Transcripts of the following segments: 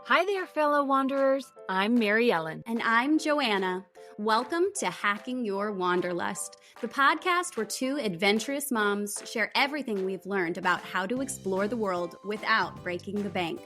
Hi there, fellow wanderers. I'm Mary Ellen. And I'm Joanna. Welcome to Hacking Your Wanderlust, the podcast where two adventurous moms share everything we've learned about how to explore the world without breaking the bank.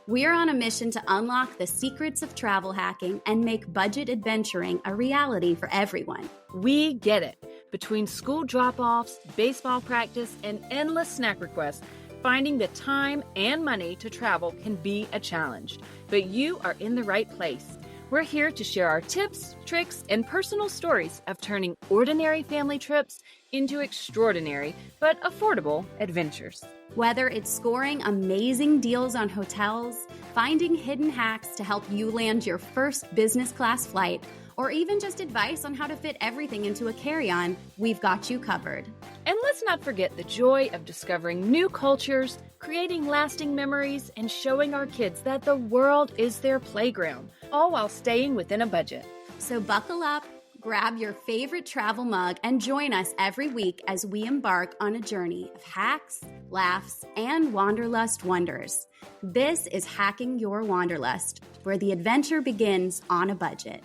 We're on a mission to unlock the secrets of travel hacking and make budget adventuring a reality for everyone. We get it. Between school drop-offs, baseball practice, and endless snack requests, finding the time and money to travel can be a challenge. But you are in the right place. We're here to share our tips, tricks, and personal stories of turning ordinary family trips into extraordinary but affordable adventures. Whether it's scoring amazing deals on hotels, finding hidden hacks to help you land your first business class flight, or even just advice on how to fit everything into a carry-on, we've got you covered. And let's not forget the joy of discovering new cultures, creating lasting memories, and showing our kids that the world is their playground, all while staying within a budget. So buckle up, grab your favorite travel mug, and join us every week as we embark on a journey of hacks, laughs, and wanderlust wonders. This is Hacking Your Wanderlust, where the adventure begins on a budget.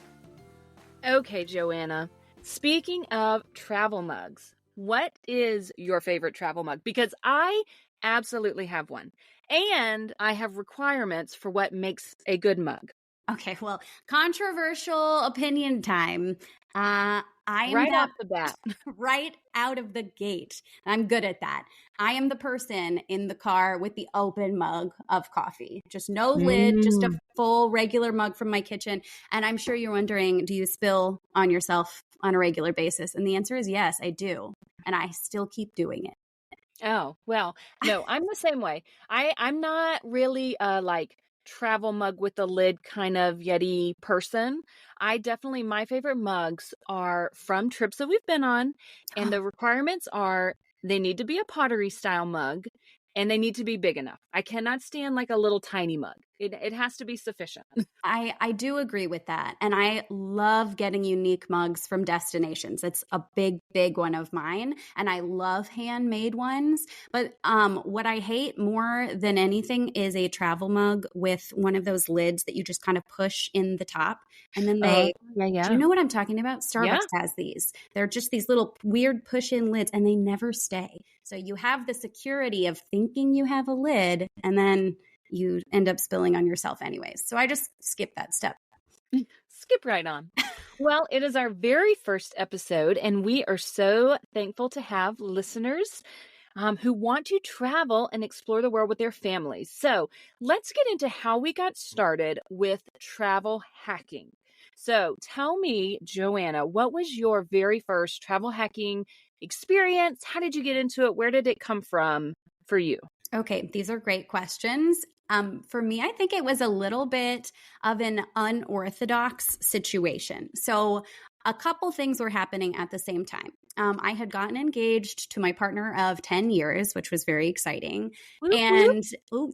Okay, Joanna, speaking of travel mugs, what is your favorite travel mug? Because I absolutely have one, and I have requirements for what makes a good mug. Okay, well, controversial opinion time. I am Right off the bat. right out of the gate. I'm good at that. I am the person in the car with the open mug of coffee. Just no lid, just a full regular mug from my kitchen. And I'm sure you're wondering, do you spill on yourself on a regular basis? And the answer is yes, I do. And I still keep doing it. Oh, well, no, I'm the same way. I'm not really like travel mug with the lid kind of Yeti person. My favorite mugs are from trips that we've been on, and the requirements are they need to be a pottery style mug and they need to be big enough. I cannot stand like a little tiny mug. It has to be sufficient. I do agree with that. And I love getting unique mugs from destinations. It's a big, big one of mine. And I love handmade ones. But what I hate more than anything is a travel mug with one of those lids that you just kind of push in the top. And then do you know what I'm talking about? Starbucks has these. They're just these little weird push-in lids and they never stay. So you have the security of thinking you have a lid and then you end up spilling on yourself anyways. So I just skip that step. Skip right on. Well, it is our very first episode, and we are so thankful to have listeners who want to travel and explore the world with their families. So let's get into how we got started with travel hacking. So tell me, Joanna, what was your very first travel hacking experience? How did you get into it? Where did it come from for you? Okay, these are great questions. For me, I think it was a little bit of an unorthodox situation. So a couple things were happening at the same time. I had gotten engaged to my partner of 10 years, which was very exciting. And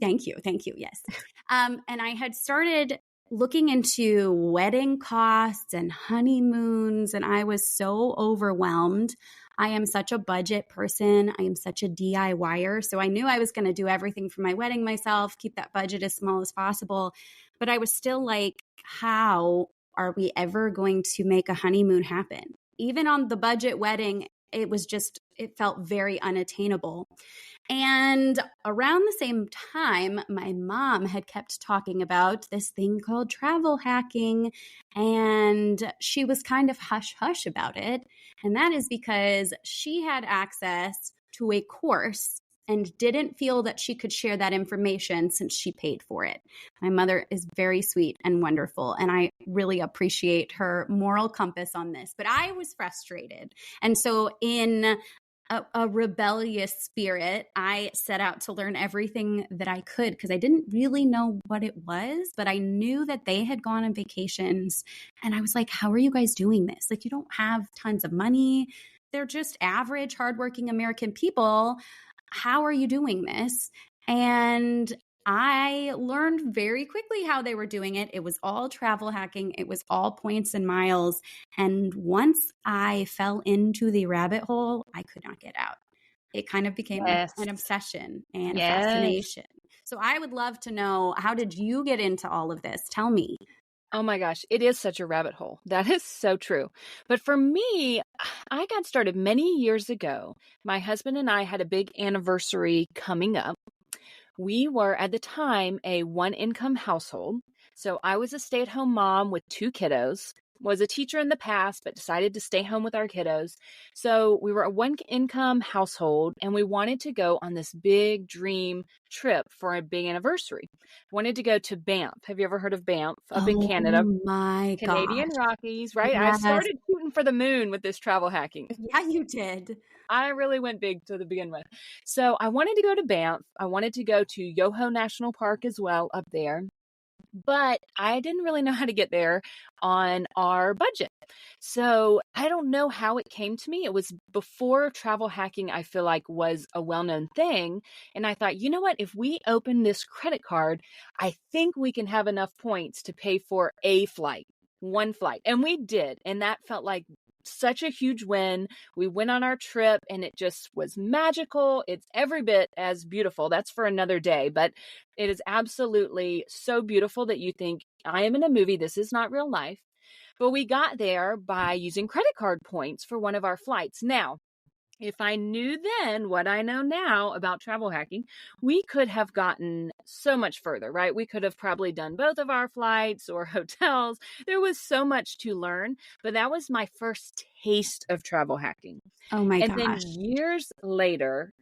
thank you. Yes. And I had started looking into wedding costs and honeymoons, and I was so overwhelmed. I am such a budget person. I am such a DIYer. So I knew I was going to do everything for my wedding myself, keep that budget as small as possible. But I was still like, how are we ever going to make a honeymoon happen? Even on the budget wedding, it felt very unattainable. And around the same time, my mom had kept talking about this thing called travel hacking, and she was kind of hush-hush about it. And that is because she had access to a course and didn't feel that she could share that information since she paid for it. My mother is very sweet and wonderful, and I really appreciate her moral compass on this. But I was frustrated. And so in a rebellious spirit, I set out to learn everything that I could because I didn't really know what it was, but I knew that they had gone on vacations. And I was like, how are you guys doing this? Like, you don't have tons of money. They're just average, hardworking American people. How are you doing this? And I learned very quickly how they were doing it. It was all travel hacking. It was all points and miles. And once I fell into the rabbit hole, I could not get out. It kind of became an obsession and a fascination. So I would love to know, how did you get into all of this? Tell me. Oh my gosh, it is such a rabbit hole. That is so true. But for me, I got started many years ago. My husband and I had a big anniversary coming up. We were at the time a one income household. So I was a stay at home mom with two kiddos, was a teacher in the past, but decided to stay home with our kiddos. So we were a one income household and we wanted to go on this big dream trip for a big anniversary. Wanted to go to Banff. Have you ever heard of Banff up in Canada? Oh my Canadian gosh. Rockies, right? I Yes. started shooting for the moon with this travel hacking. Yeah, you did. I really went big to begin with. So I wanted to go to Banff. I wanted to go to Yoho National Park as well up there. But I didn't really know how to get there on our budget. So I don't know how it came to me. It was before travel hacking, I feel like, was a well-known thing. And I thought, you know what? If we open this credit card, I think we can have enough points to pay for a flight, one flight. And we did. And that felt like such a huge win. We went on our trip and it just was magical. It's every bit as beautiful. That's for another day, but it is absolutely so beautiful that you think, I am in a movie. This is not real life. But we got there by using credit card points for one of our flights. Now, if I knew then what I know now about travel hacking, we could have gotten so much further, right? We could have probably done both of our flights or hotels. There was so much to learn, but that was my first taste of travel hacking. Oh my And then gosh. years later,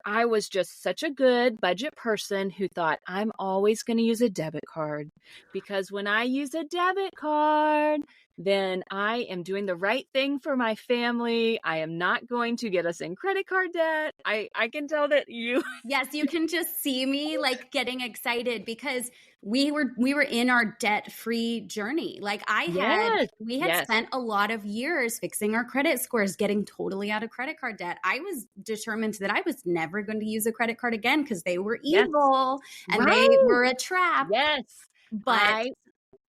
I was just such a good budget person who thought I'm always going to use a debit card because when I use a debit card, then I am doing the right thing for my family. I am not going to get us in credit card debt. I can tell that you. Yes, you can just see me like getting excited because we were in our debt-free journey. Like we had spent a lot of years fixing our credit scores, getting totally out of credit card debt. I was determined that I was never going to use a credit card again because they were evil and they were a trap. Yes. But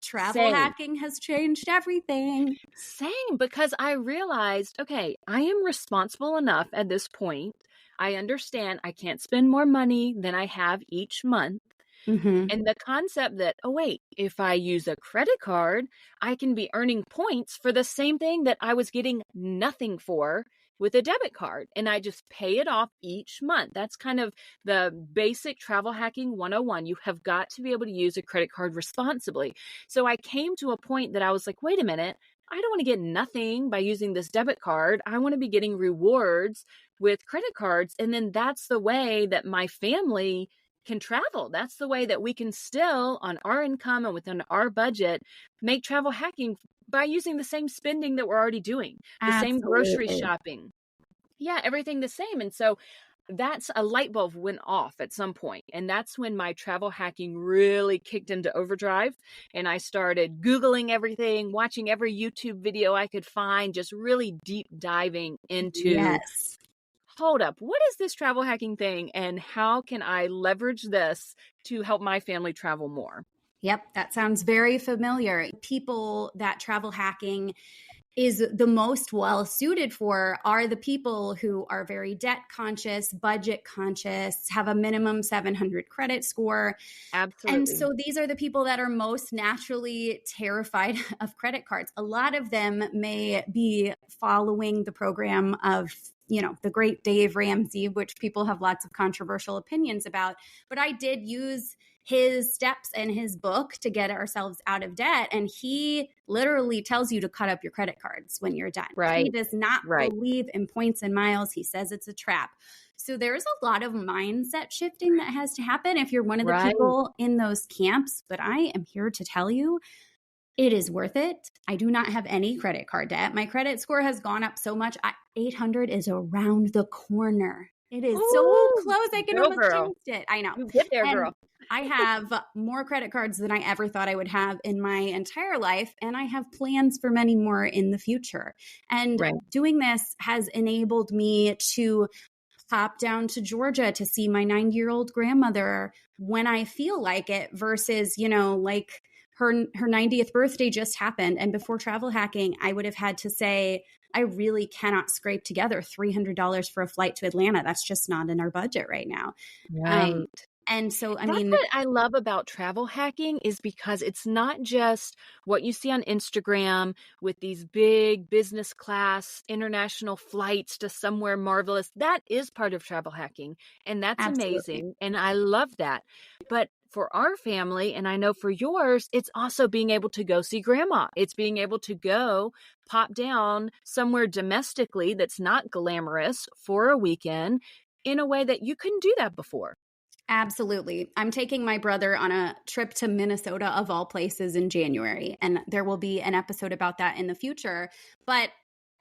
travel hacking has changed everything. Same, because I realized, okay, I am responsible enough at this point. I understand I can't spend more money than I have each month. Mm-hmm. And the concept that, oh, wait, if I use a credit card, I can be earning points for the same thing that I was getting nothing for with a debit card. And I just pay it off each month. That's kind of the basic travel hacking 101. You have got to be able to use a credit card responsibly. So I came to a point that I was like, wait a minute, I don't want to get nothing by using this debit card. I want to be getting rewards with credit cards. And then that's the way that my family can travel. That's the way that we can still, on our income and within our budget, make travel hacking by using the same spending that we're already doing, the same grocery shopping. Yeah, everything the same. And so that's a light bulb went off at some point. And that's when my travel hacking really kicked into overdrive. And I started Googling everything, watching every YouTube video I could find, just really deep diving into hold up, what is this travel hacking thing and how can I leverage this to help my family travel more? Yep, that sounds very familiar. People that travel hacking is the most well suited for are the people who are very debt conscious, budget conscious, have a minimum 700 credit score. Absolutely. And so these are the people that are most naturally terrified of credit cards. A lot of them may be following the program of the great Dave Ramsey, which people have lots of controversial opinions about. But I did use his steps in his book to get ourselves out of debt. And he literally tells you to cut up your credit cards when you're done. Right. He does not believe in points and miles. He says it's a trap. So there's a lot of mindset shifting that has to happen if you're one of the people in those camps. But I am here to tell you, it is worth it. I do not have any credit card debt. My credit score has gone up so much. 800 is around the corner. It is so close. I can almost taste it. I know. You get there, girl. I have more credit cards than I ever thought I would have in my entire life. And I have plans for many more in the future. And doing this has enabled me to pop down to Georgia to see my 90-year-old grandmother when I feel like it versus, like her 90th birthday just happened. And before travel hacking, I would have had to say, I really cannot scrape together $300 for a flight to Atlanta. That's just not in our budget right now. Right. And so, I That's mean, what I love about travel hacking is because it's not just what you see on Instagram with these big business class international flights to somewhere marvelous. That is part of travel hacking, and that's absolutely. amazing. And I love that. But for our family, and I know for yours, it's also being able to go see grandma. It's being able to go pop down somewhere domestically that's not glamorous for a weekend in a way that you couldn't do that before. Absolutely. I'm taking my brother on a trip to Minnesota, of all places, in January, and there will be an episode about that in the future. But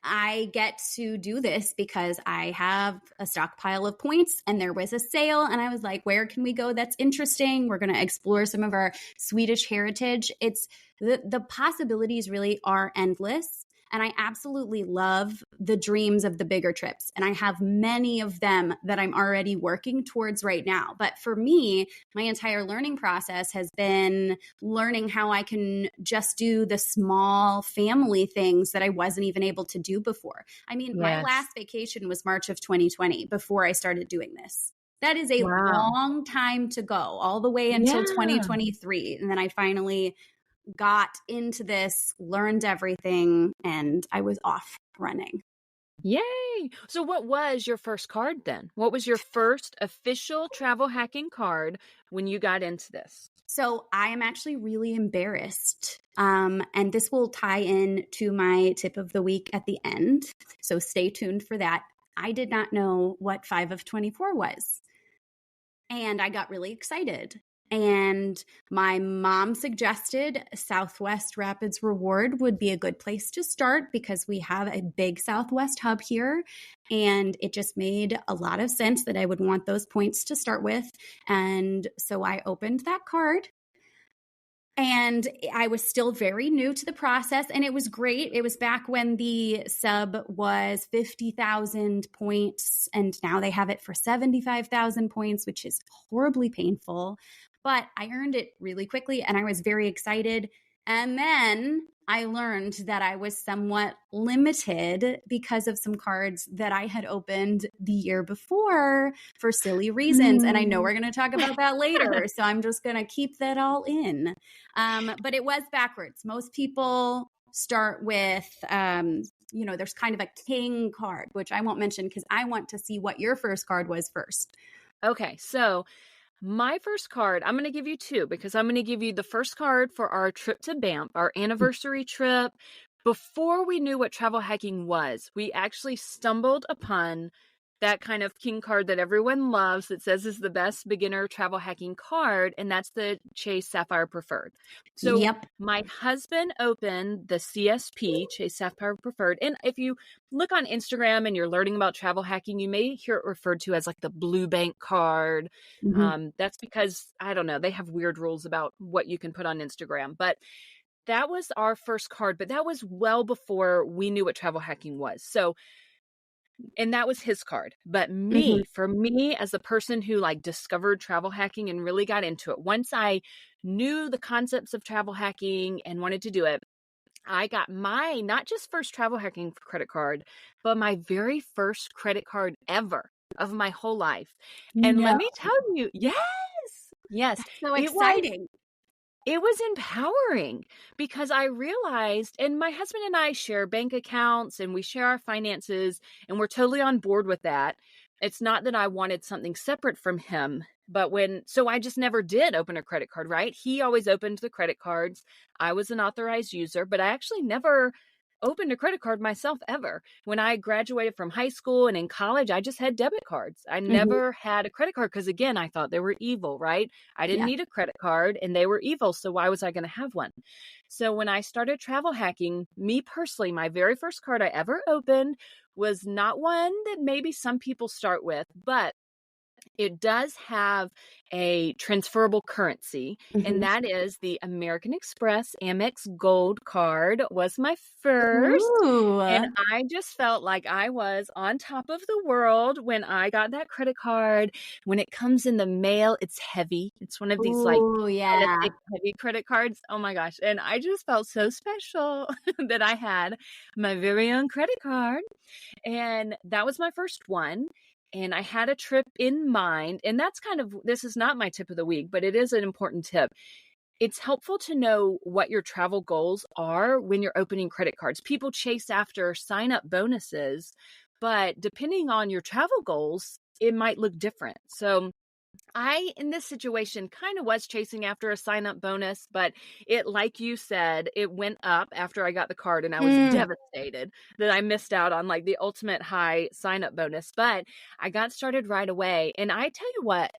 I get to do this because I have a stockpile of points and there was a sale. And I was like, where can we go? That's interesting. We're going to explore some of our Swedish heritage. It's the possibilities really are endless. And I absolutely love the dreams of the bigger trips. And I have many of them that I'm already working towards right now. But for me, my entire learning process has been learning how I can just do the small family things that I wasn't even able to do before. I mean, my Yes. last vacation was March of 2020 before I started doing this. That is a Wow. long time to go, all the way until Yeah. 2023. And then I finally got into this, learned everything, and I was off running. Yay. So what was your first card then? What was your first official travel hacking card when you got into this? So I am actually really embarrassed. And this will tie in to my tip of the week at the end. So stay tuned for that. I did not know what 5 of 24 was. And I got really excited. And my mom suggested Southwest Rapids Reward would be a good place to start because we have a big Southwest hub here. And it just made a lot of sense that I would want those points to start with. And so I opened that card. And I was still very new to the process, and it was great. It was back when the sub was 50,000 points, and now they have it for 75,000 points, which is horribly painful. But I earned it really quickly, and I was very excited. And then I learned that I was somewhat limited because of some cards that I had opened the year before for silly reasons. And I know we're going to talk about that later. So I'm just going to keep that all in. But it was backwards. Most people start with, there's kind of a king card, which I won't mention because I want to see what your first card was first. Okay, so my first card, I'm going to give you two because I'm going to give you the first card for our trip to Banff, our anniversary trip. Before we knew what travel hacking was, we actually stumbled upon that kind of king card that everyone loves that says is the best beginner travel hacking card, and that's the Chase Sapphire Preferred. So Yep. my husband opened the CSP, Chase Sapphire Preferred, and if you look on Instagram and you're learning about travel hacking, you may hear it referred to as like the Blue Bank card. That's because, I don't know, they have weird rules about what you can put on Instagram, but that was our first card, but that was well before we knew what travel hacking was. So, and that was his card. But for me, as a person who like discovered travel hacking and really got into it, once I knew the concepts of travel hacking and wanted to do it, I got my not just first travel hacking credit card, but my very first credit card ever of my whole life. And let me tell you, yes, That's so exciting. It was empowering because I realized, and my husband and I share bank accounts and we share our finances, and we're totally on board with that. It's not that I wanted something separate from him, but so I just never did open a credit card, right? He always opened the credit cards. I was an authorized user, but I actually never opened a credit card myself ever. When I graduated from high school and in college, I just had debit cards. I never had a credit card because, again, I thought they were evil, right? I didn't need a credit card and they were evil. So why was I going to have one? So when I started travel hacking, me personally, my very first card I ever opened was not one that maybe some people start with, but it does have a transferable currency, and that is the American Express Amex Gold card was my first. Ooh. And I just felt like I was on top of the world when I got that credit card. When it comes in the mail, it's heavy. It's one of these heavy credit cards. Oh my gosh. And I just felt so special that I had my very own credit card. And that was my first one. and I had a trip in mind. And that's this is not my tip of the week, but it is an important tip. It's helpful to know what your travel goals are when you're opening credit cards. People chase after sign up bonuses, but depending on your travel goals, it might look different. So I, in this situation, kind of was chasing after a sign up bonus, but like you said, it went up after I got the card, and I was devastated that I missed out on like the ultimate high sign up bonus. But I got started right away. And I tell you what,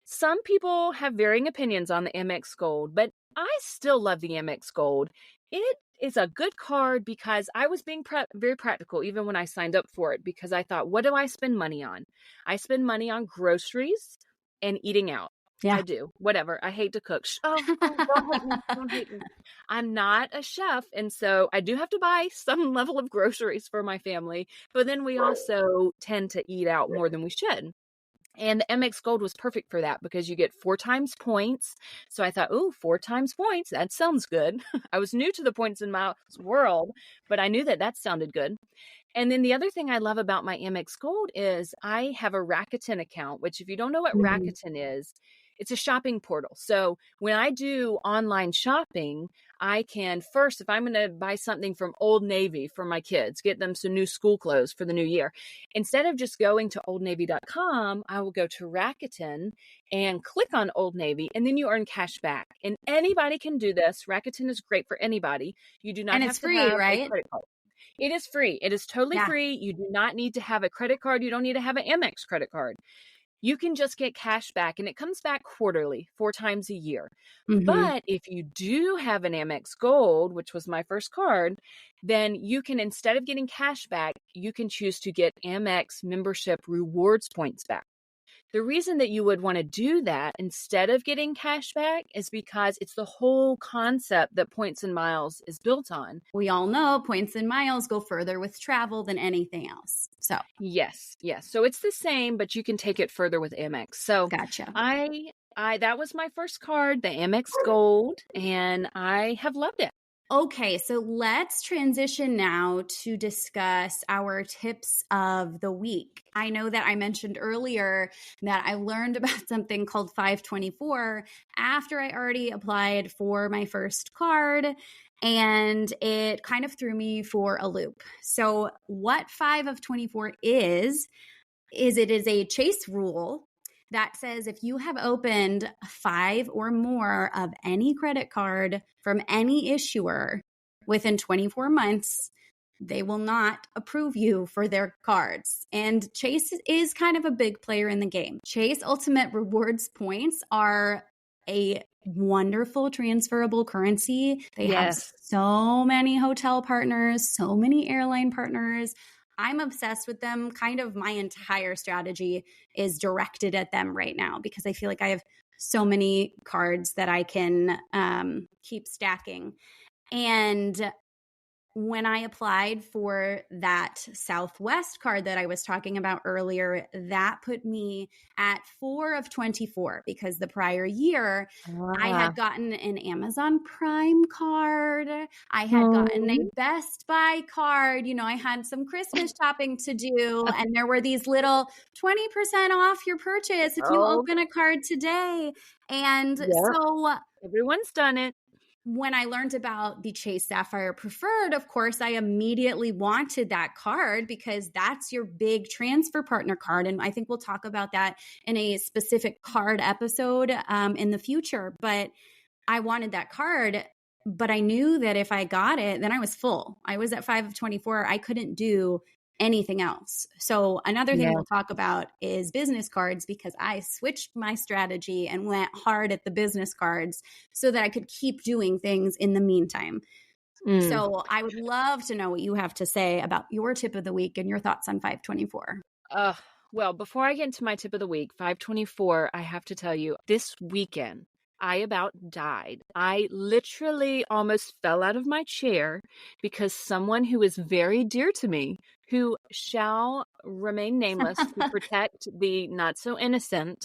some people have varying opinions on the Amex Gold, but I still love the Amex Gold. It is a good card because I was being very practical even when I signed up for it, because I thought, what do I spend money on? I spend money on groceries and eating out. Yeah. I do. Whatever. I hate to cook. Oh, don't hate me. Don't hate me. I'm not a chef. And so I do have to buy some level of groceries for my family. But then we also tend to eat out more than we should. And the MX Gold was perfect for that because you get 4 times points. So I thought, oh, 4 times points. That sounds good. I was new to the points and miles world, but I knew that sounded good. And then the other thing I love about my Amex Gold is I have a Rakuten account, which if you don't know what Rakuten is, it's a shopping portal. So when I do online shopping, I can first, if I'm going to buy something from Old Navy for my kids, get them some new school clothes for the new year, instead of just going to oldnavy.com, I will go to Rakuten and click on Old Navy, and then you earn cash back. And anybody can do this. Rakuten is great for anybody. You do not And have it's to free, have right? a credit card. It is free. It is totally free. You do not need to have a credit card. You don't need to have an Amex credit card. You can just get cash back, and it comes back quarterly, 4 times a year. But if you do have an Amex Gold, which was my first card, then you can, instead of getting cash back, you can choose to get Amex membership rewards points back. The reason that you would want to do that instead of getting cash back is because it's the whole concept that points and miles is built on. We all know points and miles go further with travel than anything else. So yes. So it's the same, but you can take it further with Amex. So gotcha. I that was my first card, the Amex Gold, and I have loved it. Okay, so let's transition now to discuss our tips of the week. I know that I mentioned earlier that I learned about something called 524 after I already applied for my first card, and it kind of threw me for a loop. So what 5 of 24 is it is a chase rule that says if you have opened 5 or more of any credit card from any issuer within 24 months, they will not approve you for their cards. And Chase is kind of a big player in the game. Chase Ultimate Rewards points are a wonderful transferable currency. They have so many hotel partners, so many airline partners. I'm obsessed with them. Kind of my entire strategy is directed at them right now because I feel like I have so many cards that I can keep stacking. And when I applied for that Southwest card that I was talking about earlier, that put me at 4 of 24 because the prior year I had gotten an Amazon Prime card. I had gotten a Best Buy card. You know, I had some Christmas shopping to do, and there were these little 20% off your purchase if you open a card today. And so everyone's done it. When I learned about the Chase Sapphire Preferred, of course, I immediately wanted that card because that's your big transfer partner card. And I think we'll talk about that in a specific card episode in the future. But I wanted that card, but I knew that if I got it, then I was full. I was at 5 of 24. I couldn't do anything else. So another thing we'll talk about is business cards because I switched my strategy and went hard at the business cards so that I could keep doing things in the meantime. So I would love to know what you have to say about your tip of the week and your thoughts on 524. Well, before I get into my tip of the week, 524, I have to tell you, this weekend, I about died. I literally almost fell out of my chair because someone who is very dear to me, who shall remain nameless to protect the not so innocent,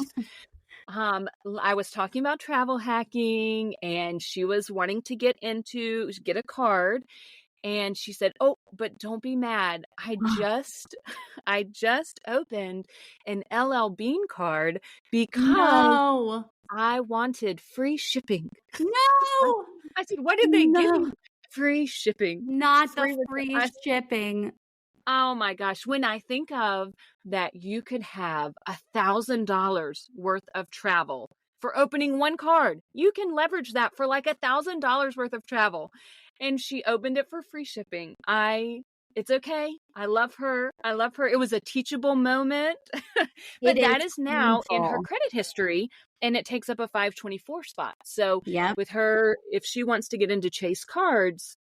I was talking about travel hacking, and she was wanting to get a card. And she said, "Oh, but don't be mad. I just opened an LL Bean card because No. I wanted free shipping." No. I said, "What did they give No. you?" Free shipping. Not the Free free shipping. Oh my gosh. When I think of that, you could have $1,000 worth of travel for opening one card. You can leverage that for like $1,000 worth of travel. And she opened it for free shipping. It's okay. I love her. I love her. It was a teachable moment, It but is that is now in her painful. credit history, and it takes up a 524 spot. So Yep. with her, if she wants to get into Chase cards,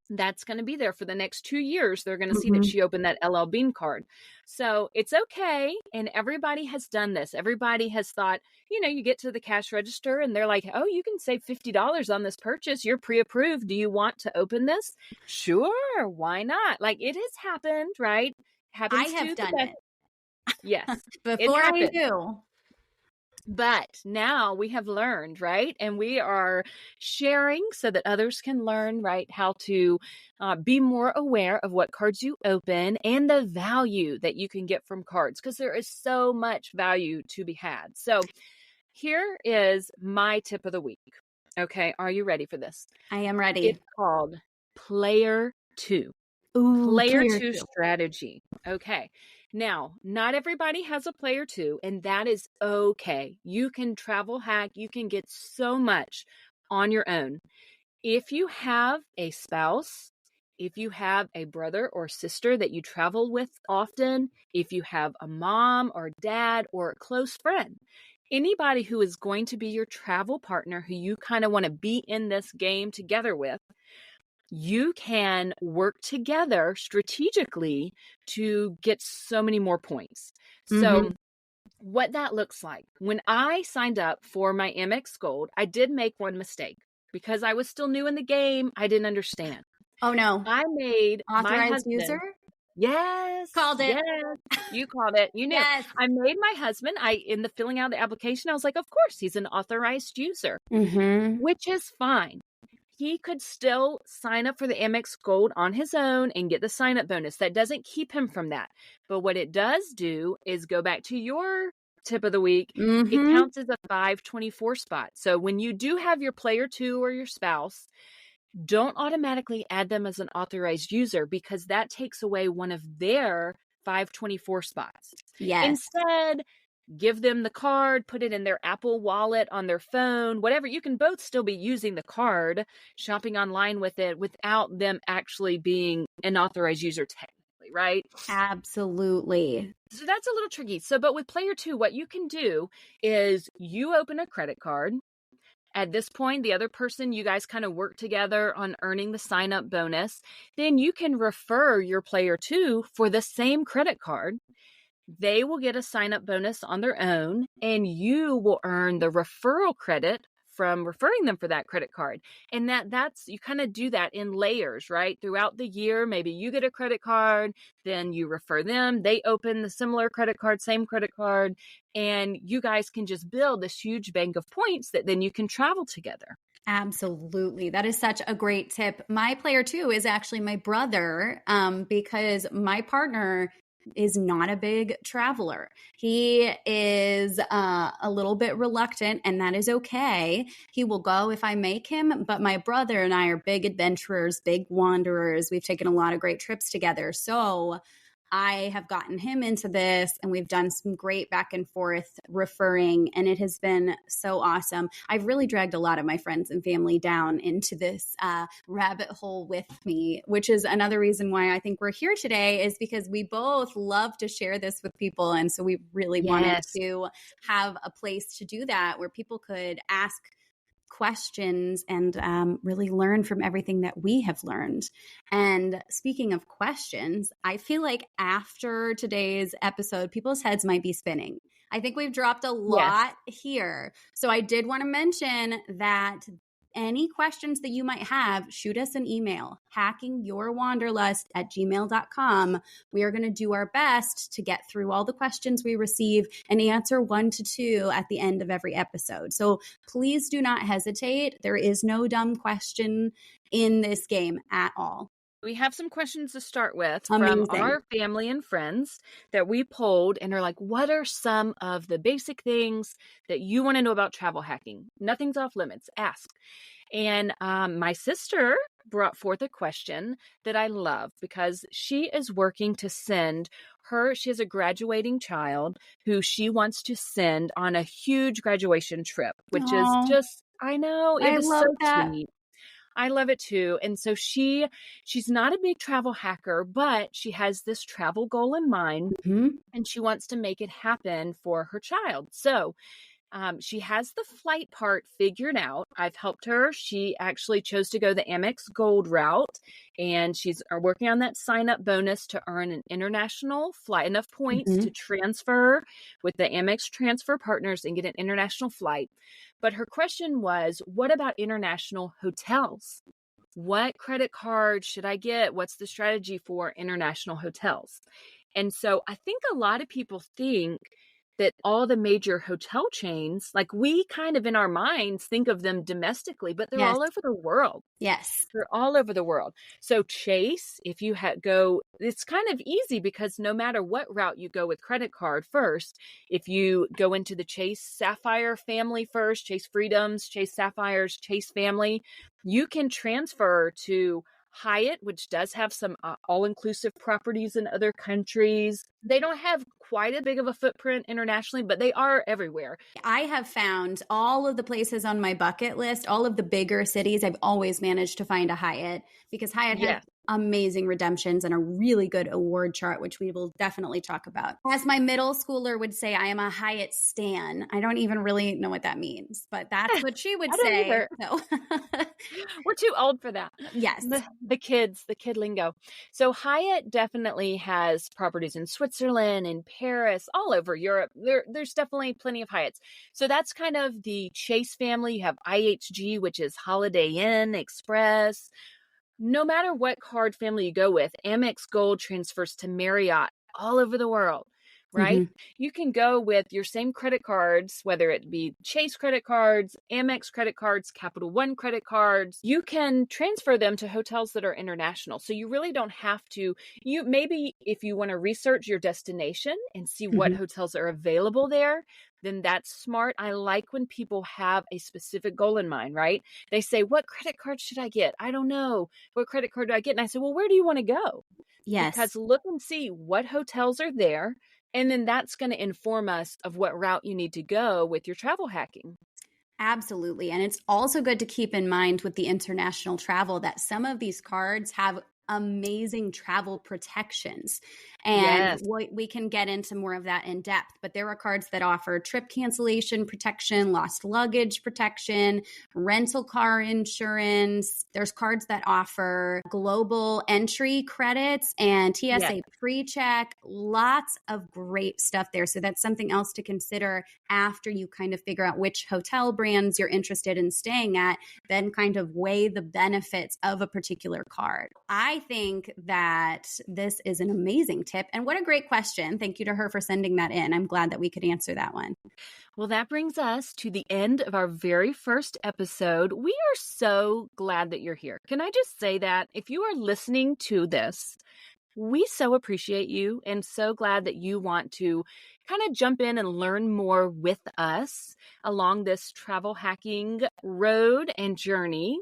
that's going to be there for the next 2 years. They're going to see that Mhm. she opened that LL Bean card. So it's okay. And everybody has done this. Everybody has thought, you get to the cash register and they're like, "Oh, you can save $50 on this purchase. You're pre-approved. Do you want to open this?" Sure. Why not? Like, it has happened, right? I Happens have to the done best. it Yes, it before I happened. knew. But now we have learned, right? And we are sharing so that others can learn, right? How to be more aware of what cards you open and the value that you can get from cards, because there is so much value to be had. So here is my tip of the week. Okay. Are you ready for this? I am ready. It's called Player Two. Ooh, Player player 2 two. strategy. Okay. Now, not everybody has a player 2, and that is okay. You can travel hack, you can get so much on your own. If you have a spouse, if you have a brother or sister that you travel with often, if you have a mom or dad or a close friend, anybody who is going to be your travel partner who you kind of want to be in this game together with, you can work together strategically to get so many more points. Mhm. So, what that looks like, when I signed up for my Amex Gold, I did make one mistake because I was still new in the game. I didn't understand. Oh no. I made my Authorized user? husband, yes, Called it. yes, you called it. You knew. Yes. I made my husband, in the filling out the application, I was like, of course, he's an authorized user, Mhm. which is fine. He could still sign up for the Amex Gold on his own and get the sign up bonus. That doesn't keep him from that. But what it does do is go back to your tip of the week. It Mhm. counts as a 524 spot. So when you do have your player 2 or your spouse, don't automatically add them as an authorized user, because that takes away one of their 524 spots. Yes. Instead, give them the card, put it in their Apple Wallet on their phone, whatever. You can both still be using the card, shopping online with it without them actually being an authorized user technically, right? Absolutely. So that's a little tricky. So, but with player 2, what you can do is you open a credit card. At this point, the other person, you guys kind of work together on earning the sign up bonus. Then you can refer your player 2 for the same credit card. They will get a sign up bonus on their own, and you will earn the referral credit from referring them for that credit card. And that's you kind of do that in layers, right? Throughout the year, maybe you get a credit card, then you refer them, they open the similar credit card, same credit card, and you guys can just build this huge bank of points that then you can travel together. Absolutely. That is such a great tip. My player 2 is actually my brother, because my partner is not a big traveler. He is a little bit reluctant, and that is okay. He will go if I make him, but my brother and I are big adventurers, big wanderers. We've taken a lot of great trips together. So I have gotten him into this, and we've done some great back and forth referring, and it has been so awesome. I've really dragged a lot of my friends and family down into this rabbit hole with me, which is another reason why I think we're here today, is because we both love to share this with people. And so we really wanted to have a place to do that where people could ask questions and really learn from everything that we have learned. And speaking of questions, I feel like after today's episode, people's heads might be spinning. I think we've dropped a lot here. So I did want to mention that any questions that you might have, shoot us an email, hackingyourwanderlust@gmail.com. We are going to do our best to get through all the questions we receive and answer 1 to 2 at the end of every episode. So please do not hesitate. There is no dumb question in this game at all. We have some questions to start with from Amazing. our family and friends that we polled and are like, what are some of the basic things that you want to know about travel hacking? Nothing's off limits. Ask. And my sister brought forth a question that I love because she is working to send she has a graduating child who she wants to send on a huge graduation trip, which is Oh, just, I know, it I is so love that. sweet. I love it too. And so she's not a big travel hacker, but she has this travel goal in mind Mhm. and she wants to make it happen for her child. So she has the flight part figured out. I've helped her. She actually chose to go the Amex Gold route, and she's working on that sign up bonus to earn an international flight, enough points to Mhm. transfer with the Amex transfer partners and get an international flight. But her question was, what about international hotels? What credit card should I get? What's the strategy for international hotels? And so I think a lot of people think that all the major hotel chains, like we kind of in our minds think of them domestically, but they're Yes. all over the world. Yes. They're all over the world. So Chase, if you go, it's kind of easy because no matter what route you go with credit card first, if you go into the Chase Sapphire family first, Chase Freedoms, Chase Sapphires, Chase family, you can transfer to Hyatt, which does have some all-inclusive properties in other countries. They don't have quite as big of a footprint internationally, but they are everywhere. I have found all of the places on my bucket list, all of the bigger cities, I've always managed to find a Hyatt because Hyatt has Yes. amazing redemptions and a really good award chart, which we will definitely talk about. As my middle schooler would say, I am a Hyatt stan. I don't even really know what that means, but that's what she would I don't say. either. So, We're too old for that. yes. The kids, the kid lingo. So Hyatt definitely has properties in Switzerland, in Paris, all over Europe. There's definitely plenty of Hyatts. So that's kind of the Chase family. You have IHG, which is Holiday Inn Express. No matter what card family you go with, Amex Gold transfers to Marriott all over the world, right? Mhm. You can go with your same credit cards, whether it be Chase credit cards, Amex credit cards, Capital One credit cards. You can transfer them to hotels that are international. So you really don't have to, maybe if you want to research your destination and see what Mhm. hotels are available there, then that's smart. I like when people have a specific goal in mind, right? They say, what credit card should I get? I don't know. What credit card do I get? And I said, well, where do you want to go? Because Yes. look and see what hotels are there. And then that's going to inform us of what route you need to go with your travel hacking. Absolutely. And it's also good to keep in mind with the international travel that some of these cards have amazing travel protections. And Yes. we can get into more of that in depth. But there are cards that offer trip cancellation protection, lost luggage protection, rental car insurance. There's cards that offer global entry credits and TSA Yes. pre-check. Lots of great stuff there. So that's something else to consider after you kind of figure out which hotel brands you're interested in staying at, then kind of weigh the benefits of a particular card. I think that this is an amazing tip. And what a great question. Thank you to her for sending that in. I'm glad that we could answer that one. Well, that brings us to the end of our very first episode. We are so glad that you're here. Can I just say that if you are listening to this, we so appreciate you and so glad that you want to kind of jump in and learn more with us along this travel hacking road and journey.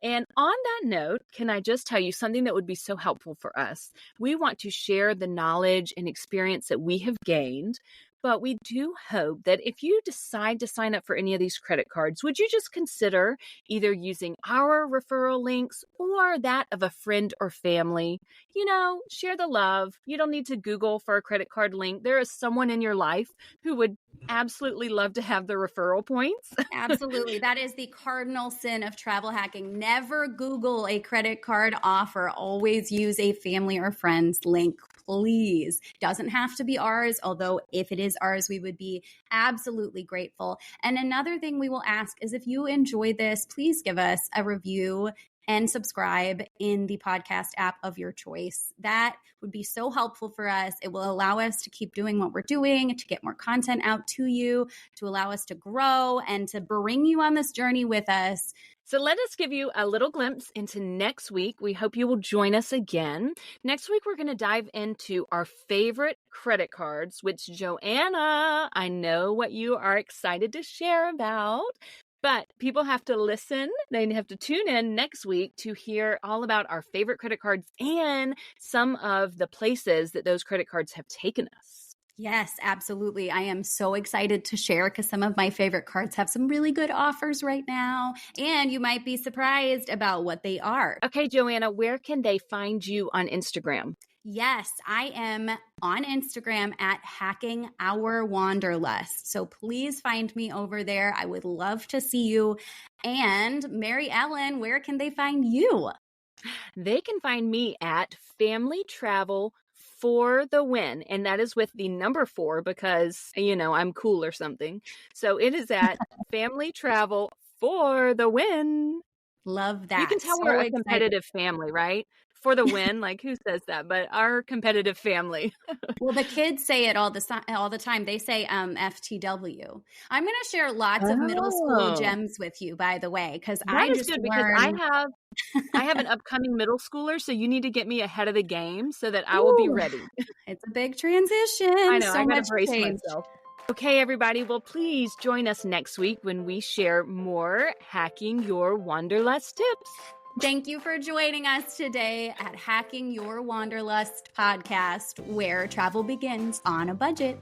And on that note, can I just tell you something that would be so helpful for us? We want to share the knowledge and experience that we have gained. But we do hope that if you decide to sign up for any of these credit cards, would you just consider either using our referral links or that of a friend or family? Share the love. You don't need to Google for a credit card link. There is someone in your life who would absolutely love to have the referral points. Absolutely. That is the cardinal sin of travel hacking. Never Google a credit card offer. Always use a family or friend's link, please. Doesn't have to be ours, although if it is ours, we would be absolutely grateful. And another thing we will ask is if you enjoy this, please give us a review and subscribe in the podcast app of your choice. That would be so helpful for us. It will allow us to keep doing what we're doing, to get more content out to you, to allow us to grow and to bring you on this journey with us. So let us give you a little glimpse into next week. We hope you will join us again. Next week, we're going to dive into our favorite credit cards, which Joanna, I know what you are excited to share about. But people have to listen. They have to tune in next week to hear all about our favorite credit cards and some of the places that those credit cards have taken us. Yes, absolutely. I am so excited to share because some of my favorite cards have some really good offers right now, and you might be surprised about what they are. Okay, Joanna, where can they find you on Instagram? Yes, I am on Instagram at Hacking Our Wanderlust. So please find me over there. I would love to see you. And Mary Ellen, where can they find you? They can find me at Family Travel for the Win. And that is with the number 4 because, I'm cool or something. So it is at Family Travel for the Win. Love that. You can tell we're a competitive family, right? For the win, like who says that? But our competitive family. Well, the kids say it all the time. They say FTW. I'm going to share lots of middle school gems with you, by the way, because I just good learned. Because I have an upcoming middle schooler, so you need to get me ahead of the game so that I will be ready. It's a big transition. I know. So I got much to brace change. myself. Okay, everybody. Well, please join us next week when we share more Hacking Your Wanderlust tips. Thank you for joining us today at Hacking Your Wanderlust podcast, where travel begins on a budget.